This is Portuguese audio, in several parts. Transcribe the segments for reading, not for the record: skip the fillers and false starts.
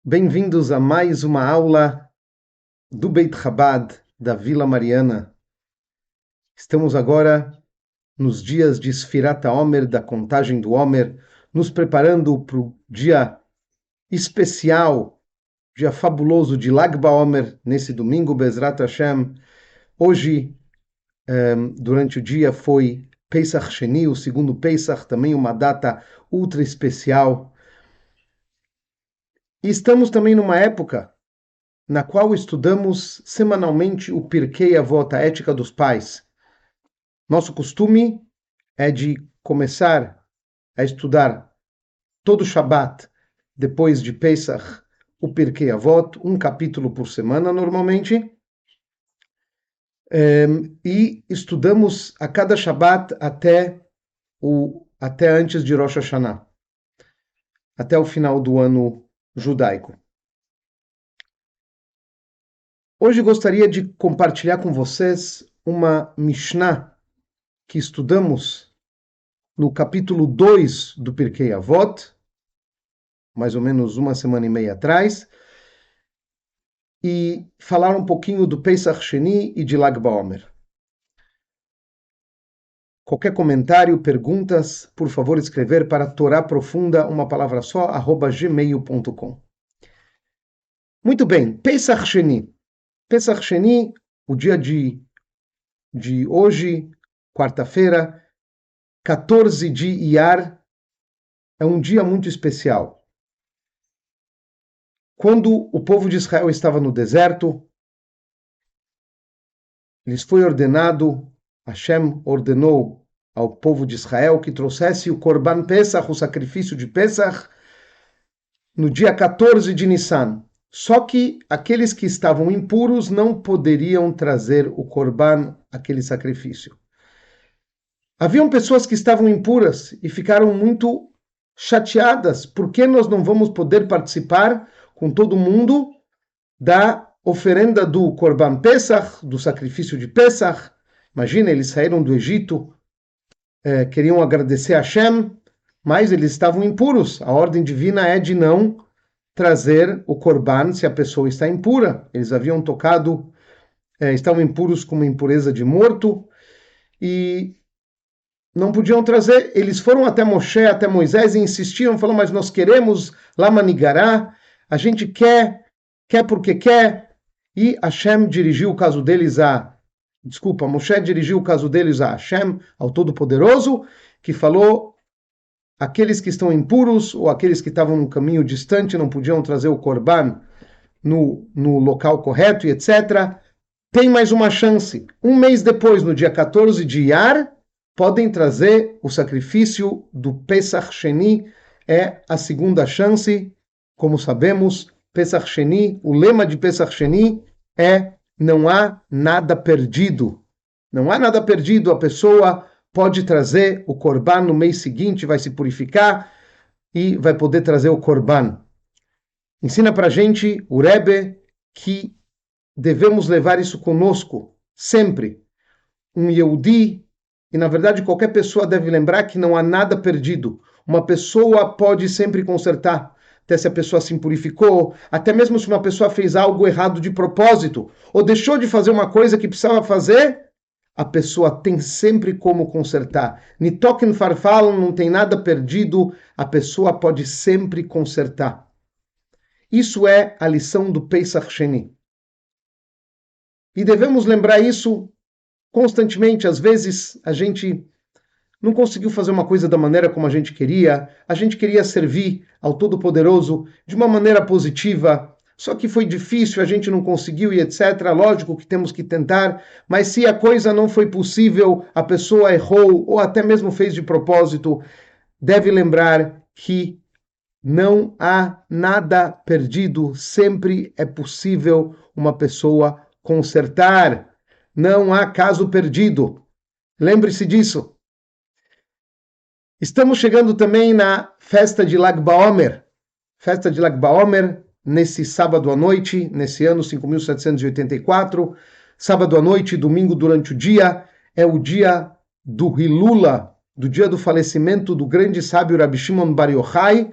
Bem-vindos a mais uma aula do Beit Chabad da Vila Mariana. Estamos agora nos dias de Sfirat HaOmer, da contagem do Homer, nos preparando para o dia especial, dia fabuloso de Lag BaOmer, nesse domingo, Bezrat Hashem. Hoje, durante o dia, foi Pesach Sheni, o segundo Pesach, também uma data ultra especial. E estamos também numa época na qual estudamos semanalmente o Pirkei Avot, a ética dos pais. Nosso costume é de começar a estudar todo Shabat, depois de Pesach, o Pirkei Avot, um capítulo por semana normalmente, e estudamos a cada Shabat até antes de Rosh Hashanah, até o final do ano judaico. Hoje gostaria de compartilhar com vocês uma Mishnah que estudamos no capítulo 2 do Pirkei Avot, mais ou menos uma semana e meia atrás, e falar um pouquinho do Pesach Sheni e de Lag BaOmer. Qualquer comentário, perguntas, por favor escrever para Torá Profunda, uma palavra só, @gmail.com. Muito bem, Pesach Sheni. Pesach Sheni, o dia de hoje, quarta-feira, 14 de Iyar, é um dia muito especial. Quando o povo de Israel estava no deserto, lhes foi ordenado, Hashem ordenou ao povo de Israel que trouxesse o Korban Pesach, o sacrifício de Pesach, no dia 14 de Nissan. Só que aqueles que estavam impuros não poderiam trazer o Korban, aquele sacrifício. Haviam pessoas que estavam impuras e ficaram muito chateadas. Por que nós não vamos poder participar com todo mundo da oferenda do Korban Pesach, do sacrifício de Pesach? Imagina, eles saíram do Egito, queriam agradecer a Hashem, mas eles estavam impuros. A ordem divina é de não trazer o Korban se a pessoa está impura. Eles haviam tocado, estavam impuros com uma impureza de morto e não podiam trazer. Eles foram até Moshe, até Moisés e insistiram, falaram, mas nós queremos Lamanigará, a gente quer porque quer. E Hashem dirigiu o caso deles Moshe dirigiu o caso deles a Hashem, ao Todo-Poderoso, que falou, aqueles que estão impuros, ou aqueles que estavam num caminho distante, não podiam trazer o Korban no local correto, e etc. Tem mais uma chance. Um mês depois, no dia 14 de Iyar, podem trazer o sacrifício do Pesach Sheni, é a segunda chance. Como sabemos, Pesach Sheni, o lema de Pesach Sheni é não há nada perdido. Não há nada perdido, a pessoa pode trazer o Korban no mês seguinte, vai se purificar e vai poder trazer o Korban. Ensina pra gente o Rebbe que devemos levar isso conosco, sempre. Um Yehudi, e na verdade qualquer pessoa deve lembrar que não há nada perdido. Uma pessoa pode sempre consertar, até se a pessoa se impurificou, até mesmo se uma pessoa fez algo errado de propósito, ou deixou de fazer uma coisa que precisava fazer, a pessoa tem sempre como consertar. Nitoken farfal, não tem nada perdido, a pessoa pode sempre consertar. Isso é a lição do Pesach Sheni. E devemos lembrar isso constantemente. Às vezes a gente não conseguiu fazer uma coisa da maneira como a gente queria servir ao Todo-Poderoso de uma maneira positiva, só que foi difícil, a gente não conseguiu e etc. Lógico que temos que tentar, mas se a coisa não foi possível, a pessoa errou ou até mesmo fez de propósito, deve lembrar que não há nada perdido, sempre é possível uma pessoa consertar. Não há caso perdido. Lembre-se disso. Estamos chegando também na festa de Lag BaOmer. Festa de Lag BaOmer, nesse sábado à noite, nesse ano 5784. Sábado à noite, domingo durante o dia, é o dia do Hilula, do dia do falecimento do grande sábio Rabi Shimon Bar Yochai.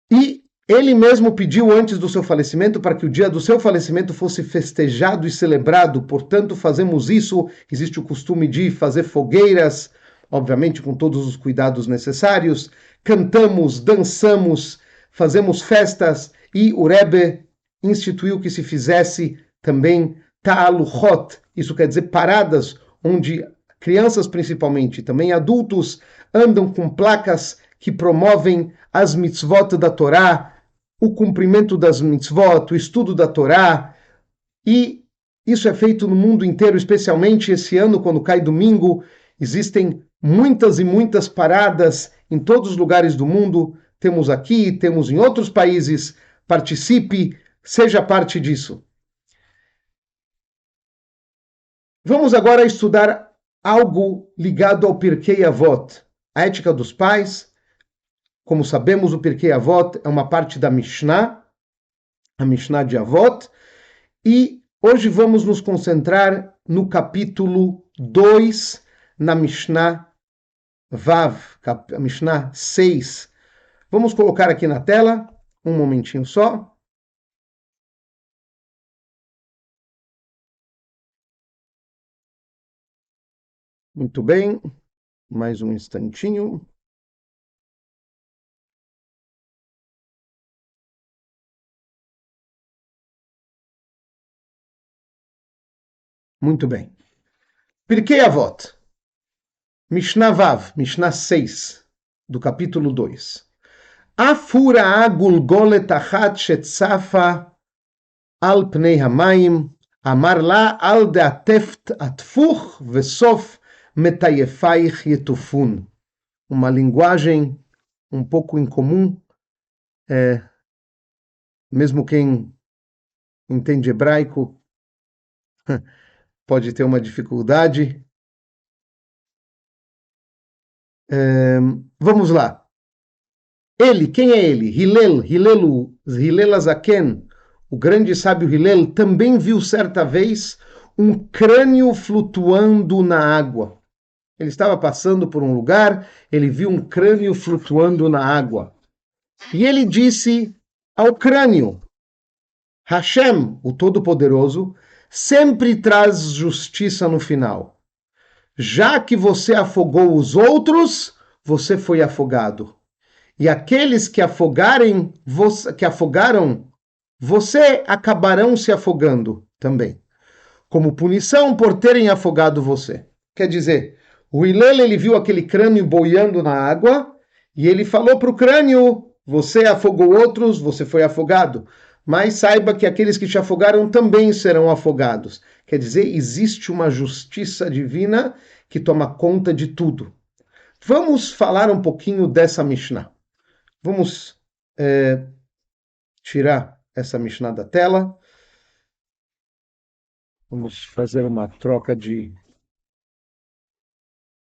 E Ele mesmo pediu antes do seu falecimento para que o dia do seu falecimento fosse festejado e celebrado, portanto, fazemos isso. Existe o costume de fazer fogueiras, obviamente com todos os cuidados necessários, cantamos, dançamos, fazemos festas e o Rebbe instituiu que se fizesse também ta'aluchot, isso quer dizer paradas, onde crianças principalmente, também adultos, andam com placas que promovem as mitzvot da Torá, o cumprimento das mitzvot, o estudo da Torá, e isso é feito no mundo inteiro, especialmente esse ano, quando cai domingo, existem muitas e muitas paradas em todos os lugares do mundo, temos aqui, temos em outros países, participe, seja parte disso. Vamos agora estudar algo ligado ao Pirkei Avot, a ética dos pais. Como sabemos, o Pirkei Avot é uma parte da Mishnah, a Mishnah de Avot, e hoje vamos nos concentrar no capítulo 2, na Mishnah Vav, a Mishnah 6. Vamos colocar aqui na tela, um momentinho só. Muito bem, mais um instantinho. Muito bem. Pirkei Avot, Mishnah Vav, Mishnah 6, do capítulo 2. Afura agulgolet achat shetzafa al pnei hamayim, amar la al deateft atfuch vesof metayefaich yetufun. Uma linguagem um pouco incomum, mesmo quem entende hebraico pode ter uma dificuldade. Vamos lá. Ele, quem é ele? Hillel Azaken, o grande sábio Hillel, também viu certa vez um crânio flutuando na água. Ele estava passando por um lugar, ele viu um crânio flutuando na água. E ele disse ao crânio, Hashem, o Todo-Poderoso, sempre traz justiça no final. Já que você afogou os outros, você foi afogado. E aqueles que afogaram, você acabarão se afogando também, como punição por terem afogado você. Quer dizer, o Hillel, ele viu aquele crânio boiando na água e ele falou para o crânio, você afogou outros, você foi afogado. Mas saiba que aqueles que te afogaram também serão afogados. Quer dizer, existe uma justiça divina que toma conta de tudo. Vamos falar um pouquinho dessa Mishnah. Vamos tirar essa Mishnah da tela. Vamos fazer uma troca de...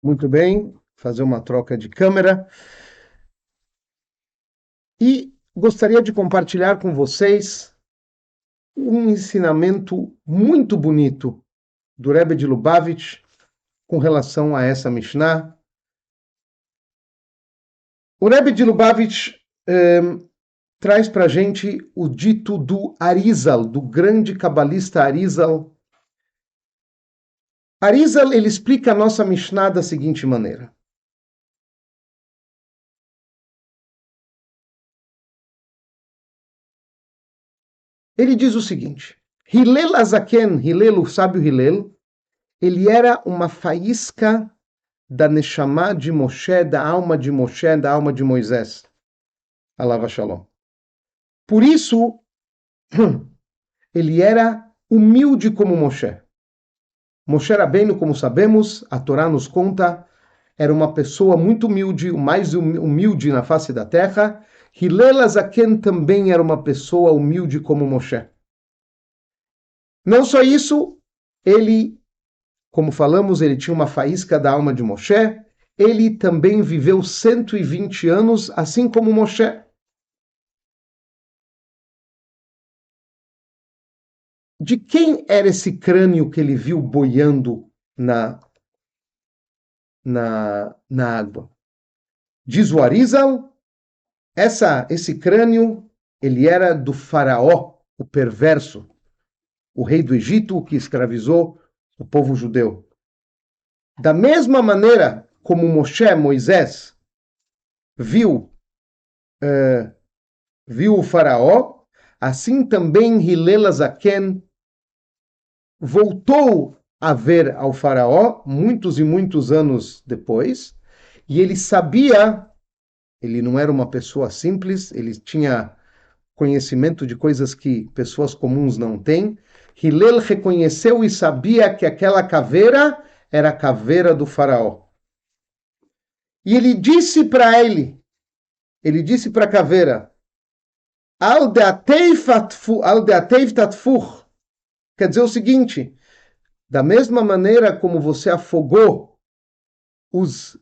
Muito bem, fazer uma troca de câmera. E gostaria de compartilhar com vocês um ensinamento muito bonito do Rebbe de Lubavitch com relação a essa Mishnah. O Rebbe de Lubavitch traz para a gente o dito do Arizal, do grande cabalista Arizal. Arizal, ele explica a nossa Mishnah da seguinte maneira. Ele diz o seguinte, Hillel Azaken, Hillel, o sábio Hillel, ele era uma faísca da Neshama de Moshe, da alma de Moshe, da alma de Moisés. Alava Shalom. Por isso, ele era humilde como Moshe. Moshe Rabbeinu, como sabemos, a Torá nos conta, era uma pessoa muito humilde, o mais humilde na face da terra. Hillel Azaken também era uma pessoa humilde como Moshe. Não só isso, ele, como falamos, ele tinha uma faísca da alma de Moshe, ele também viveu 120 anos, assim como Moshe. De quem era esse crânio que ele viu boiando na água? Diz o Arizal, esse crânio ele era do faraó, o perverso, o rei do Egito que escravizou o povo judeu. Da mesma maneira como Moisés, viu o faraó, assim também Hillel Zaken voltou a ver ao faraó muitos e muitos anos depois, e ele sabia, ele não era uma pessoa simples, ele tinha conhecimento de coisas que pessoas comuns não têm. Hillel reconheceu e sabia que aquela caveira era a caveira do faraó. E ele disse para a caveira, Al deateiv tatfuch, quer dizer o seguinte, da mesma maneira como você afogou os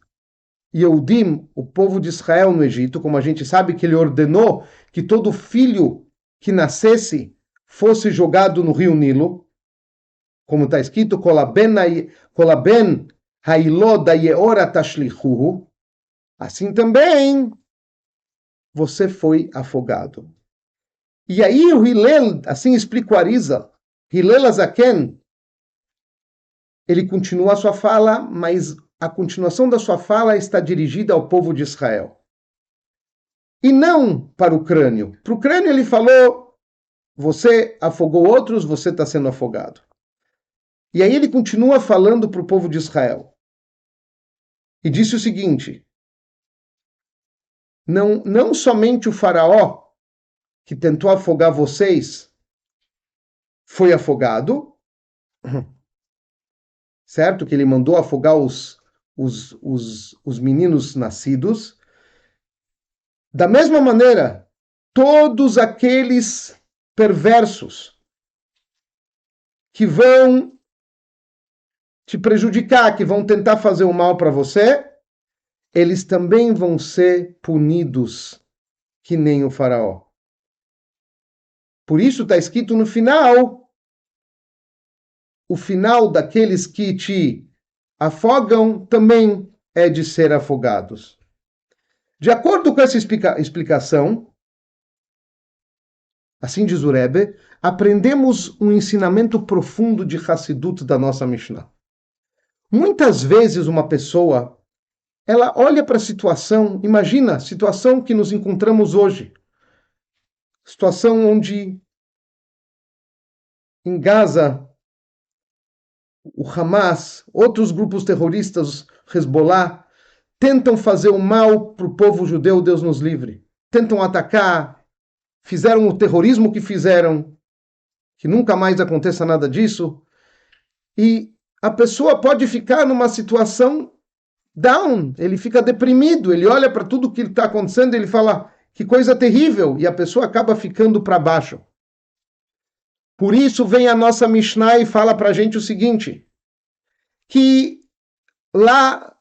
Yehudim, o povo de Israel no Egito, como a gente sabe que ele ordenou que todo filho que nascesse fosse jogado no rio Nilo, como está escrito, Kolaben hailo da yeora tashlichuhu, assim também você foi afogado. E aí o Hillel, assim explica o Arizal, Hillel Azaken, ele continua a sua fala, mas a continuação da sua fala está dirigida ao povo de Israel. E não para o crânio. Para o crânio ele falou, você afogou outros, você está sendo afogado. E aí ele continua falando para o povo de Israel. E disse o seguinte, não somente o faraó que tentou afogar vocês foi afogado, certo? Que ele mandou afogar os meninos nascidos. Da mesma maneira, todos aqueles perversos que vão te prejudicar, que vão tentar fazer o mal para você, eles também vão ser punidos que nem o faraó. Por isso está escrito no final, o final daqueles que te afogam também é de ser afogados. De acordo com essa explicação, assim diz o Rebbe, aprendemos um ensinamento profundo de Hassidut da nossa Mishnah. Muitas vezes uma pessoa, ela olha para a situação, imagina a situação que nos encontramos hoje. Situação onde em Gaza o Hamas, outros grupos terroristas, Hezbollah, tentam fazer o mal para o povo judeu, Deus nos livre. Tentam atacar, fizeram o terrorismo que fizeram, que nunca mais aconteça nada disso. E a pessoa pode ficar numa situação down, ele fica deprimido, ele olha para tudo que está acontecendo e ele fala, que coisa terrível, e a pessoa acaba ficando para baixo. Por isso vem a nossa Mishnah e fala para a gente o seguinte, que lá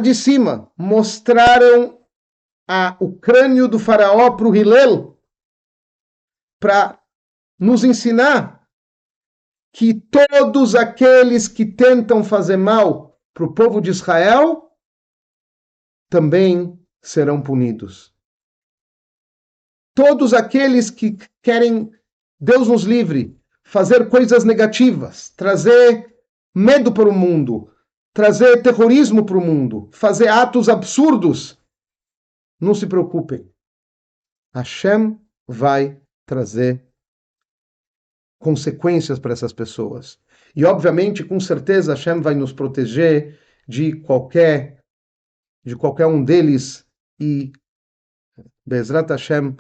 de cima mostraram o crânio do faraó para o Hillel, para nos ensinar que todos aqueles que tentam fazer mal para o povo de Israel também serão punidos. Todos aqueles que querem, Deus nos livre, fazer coisas negativas, trazer medo para o mundo, trazer terrorismo para o mundo, fazer atos absurdos, não se preocupem. Hashem vai trazer consequências para essas pessoas. E, obviamente, com certeza, Hashem vai nos proteger de qualquer um deles e, Bezrat Hashem,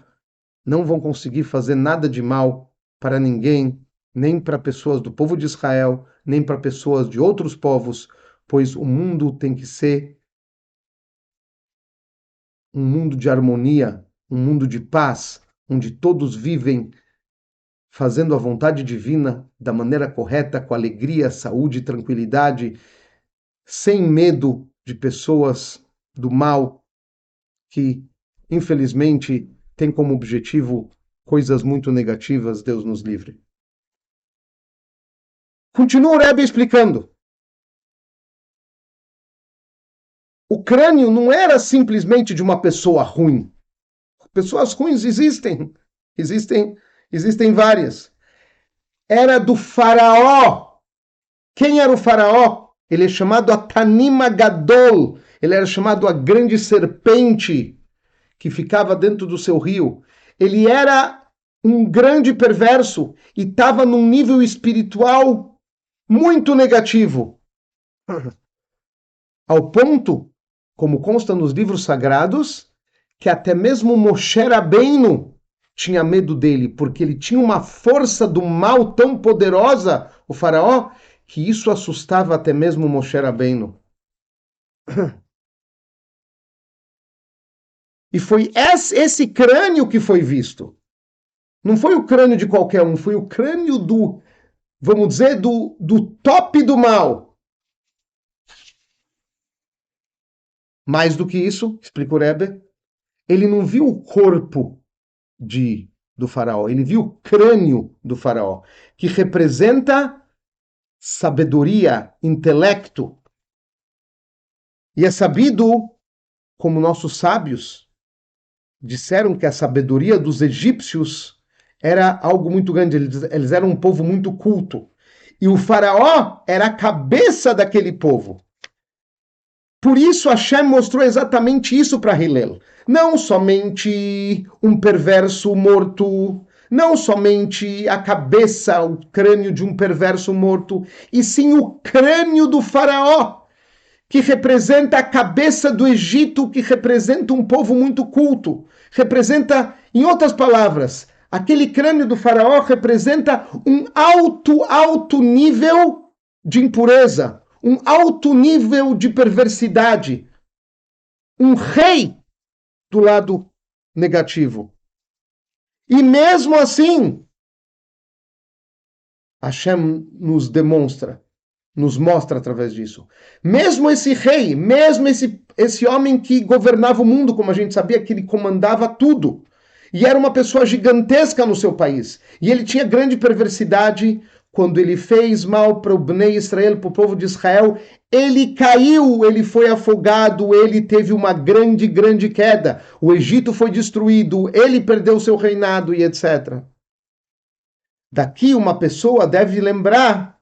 não vão conseguir fazer nada de mal para ninguém, nem para pessoas do povo de Israel, nem para pessoas de outros povos, pois o mundo tem que ser um mundo de harmonia, um mundo de paz, onde todos vivem fazendo a vontade divina da maneira correta, com alegria, saúde e tranquilidade, sem medo de pessoas do mal que, infelizmente, têm como objetivo coisas muito negativas, Deus nos livre. Continua o Rebbe explicando. O crânio não era simplesmente de uma pessoa ruim. Pessoas ruins existem. Existem várias. Era do faraó. Quem era o faraó? Ele é chamado Atanima Gadol. Ele era chamado a grande serpente que ficava dentro do seu rio. Ele era um grande perverso e estava num nível espiritual muito negativo. Ao ponto, como consta nos livros sagrados, que até mesmo Moshe Rabbeinu tinha medo dele, porque ele tinha uma força do mal tão poderosa, o faraó, que isso assustava até mesmo Moshe Rabbeinu. E foi esse crânio que foi visto. Não foi o crânio de qualquer um, foi o crânio do, vamos dizer, do top do mal. Mais do que isso, explica o Rebbe, ele não viu o corpo do faraó, ele viu o crânio do faraó, que representa sabedoria, intelecto. E é sabido, como nossos sábios disseram, que a sabedoria dos egípcios era algo muito grande, eles eram um povo muito culto. E o faraó era a cabeça daquele povo. Por isso Hashem mostrou exatamente isso para Hillel. Não somente um perverso morto, não somente a cabeça, o crânio de um perverso morto, e sim o crânio do faraó, que representa a cabeça do Egito, que representa um povo muito culto. Representa, em outras palavras, aquele crânio do faraó representa um alto nível de impureza, um alto nível de perversidade, um rei do lado negativo. E mesmo assim, Hashem nos demonstra, nos mostra através disso. Mesmo esse rei, mesmo esse homem que governava o mundo, como a gente sabia, que ele comandava tudo, e era uma pessoa gigantesca no seu país, e ele tinha grande perversidade. Quando ele fez mal para o Bnei Israel, para o povo de Israel, ele caiu, ele foi afogado, ele teve uma grande queda. O Egito foi destruído, ele perdeu seu reinado e etc. Daqui uma pessoa deve lembrar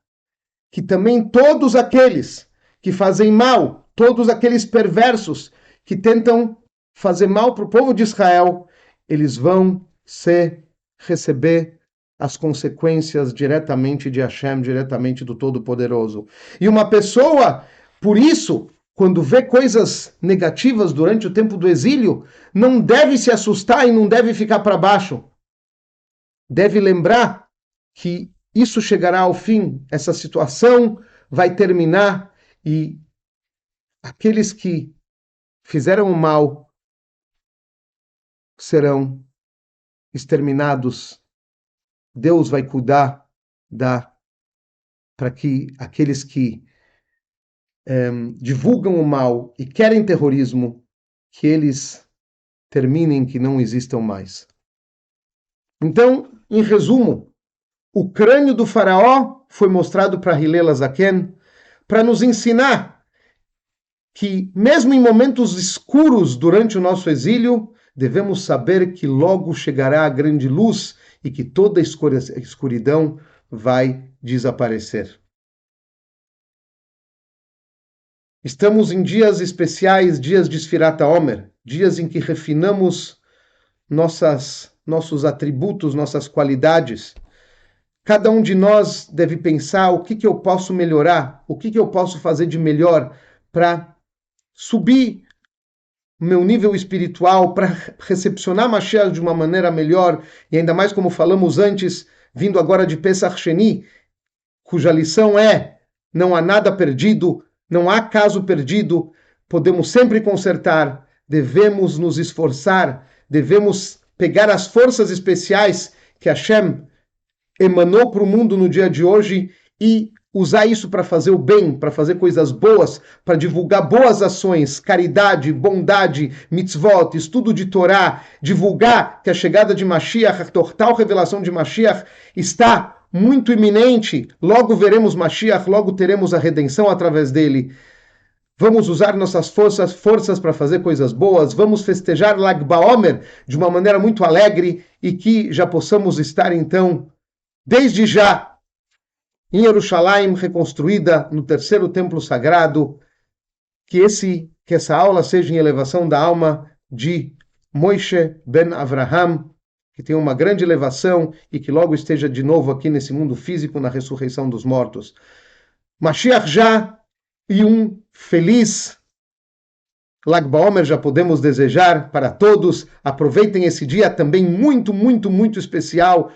que também todos aqueles que fazem mal, todos aqueles perversos que tentam fazer mal para o povo de Israel, eles vão receber as consequências diretamente de Hashem, diretamente do Todo-Poderoso. E uma pessoa, por isso, quando vê coisas negativas durante o tempo do exílio, não deve se assustar e não deve ficar para baixo. Deve lembrar que isso chegará ao fim, essa situação vai terminar e aqueles que fizeram o mal serão exterminados. Deus vai cuidar para que aqueles que divulgam o mal e querem terrorismo, que eles terminem, que não existam mais. Então, em resumo, o crânio do faraó foi mostrado para Hillel Azaken para nos ensinar que, mesmo em momentos escuros durante o nosso exílio, devemos saber que logo chegará a grande luz e que toda a escuridão vai desaparecer. Estamos em dias especiais, dias de Sfirat HaOmer, dias em que refinamos nossos atributos, nossas qualidades. Cada um de nós deve pensar o que eu posso melhorar, o que eu posso fazer de melhor para subir o meu nível espiritual, para recepcionar Mashiach de uma maneira melhor, e ainda mais como falamos antes, vindo agora de Pesach Sheni, cuja lição é: não há nada perdido, não há caso perdido, podemos sempre consertar, devemos nos esforçar, devemos pegar as forças especiais que Hashem emanou para o mundo no dia de hoje e usar isso para fazer o bem, para fazer coisas boas, para divulgar boas ações, caridade, bondade, mitzvot, estudo de Torá, divulgar que a chegada de Mashiach, a total revelação de Mashiach está muito iminente, logo veremos Mashiach, logo teremos a redenção através dele. Vamos usar nossas forças para fazer coisas boas. Vamos festejar Lag BaOmer de uma maneira muito alegre e que já possamos estar, então, desde já, em Jerusalém, reconstruída no terceiro templo sagrado. Que essa aula seja em elevação da alma de Moshe ben Avraham, que tem uma grande elevação e que logo esteja de novo aqui nesse mundo físico, na ressurreição dos mortos. Mashiach já, e um feliz Lag BaOmer já podemos desejar para todos. Aproveitem esse dia também muito, muito, muito especial.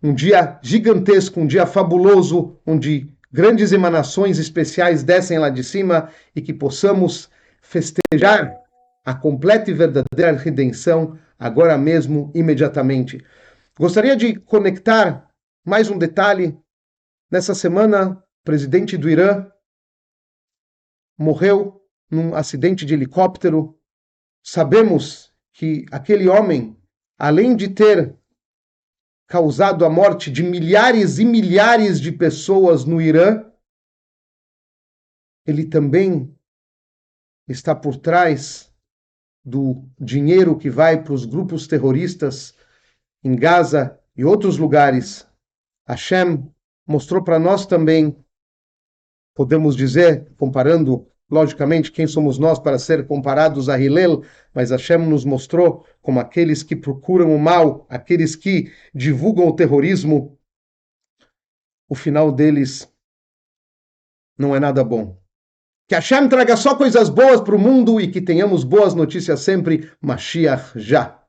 Um dia gigantesco, um dia fabuloso, onde grandes emanações especiais descem lá de cima e que possamos festejar a completa e verdadeira redenção agora mesmo, imediatamente. Gostaria de conectar mais um detalhe. Nessa semana, o presidente do Irã morreu num acidente de helicóptero. Sabemos que aquele homem, além de ter causado a morte de milhares e milhares de pessoas no Irã, ele também está por trás do dinheiro que vai para os grupos terroristas em Gaza e outros lugares. Hashem mostrou para nós também, podemos dizer, comparando, logicamente, quem somos nós para ser comparados a Hillel, mas Hashem nos mostrou como aqueles que procuram o mal, aqueles que divulgam o terrorismo, o final deles não é nada bom. Que Hashem traga só coisas boas para o mundo e que tenhamos boas notícias sempre. Mashiach já.